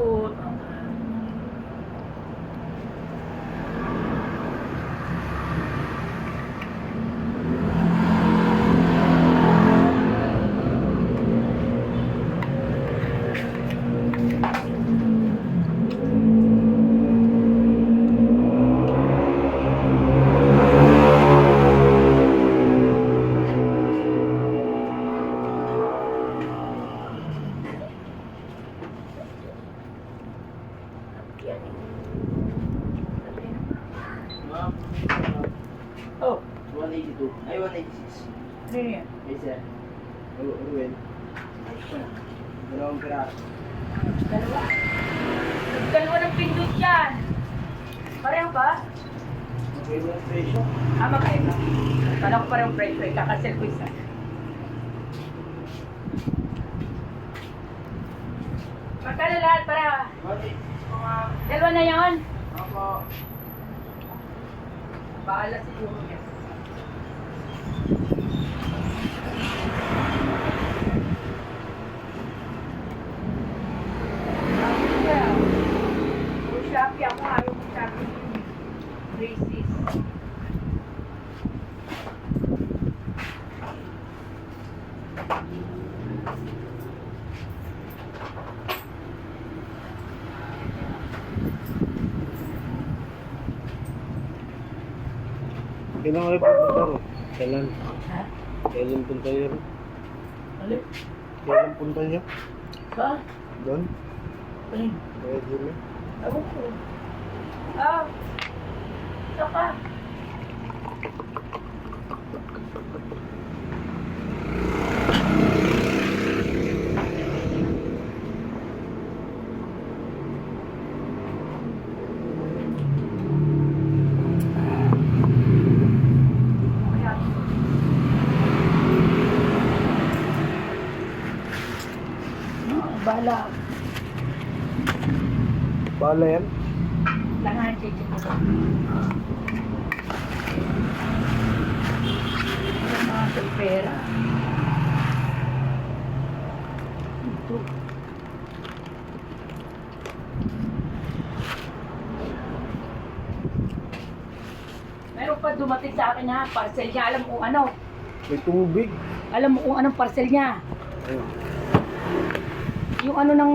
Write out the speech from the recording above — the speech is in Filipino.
Puto. Oh, 182. Ay, 186. ano yan? Ay, sir. Ruel. Dalawang piraso. Dalawa. Dalawa ng pindot yan. Pareho ba? Okay, yung presyo. Magkaiba. Kala ko parang presyo. Kakasel ko isa. Magkano lahat para? 186 po, ma'am. Dalawa na yan. Opo. Bahala siguro yan. Shopee ako, ayaw mo Shopee. Braces. Kailan kayo pupunta ro? Kailan? Ha? Kailan punta niyo ro? Alin? Kailan punta niyo? Sa? Doon? Alin? Kaya Jimmy? Ako po. Ah. Saka. Bala. Bala yan? Langan, chichi ko. Mga pera. Ito. Meron pa dumating sa akin ha, parcel niya. Alam mo kung ano. May tubig. Alam mo kung anong parcel niya. Ayun. Yung ano ng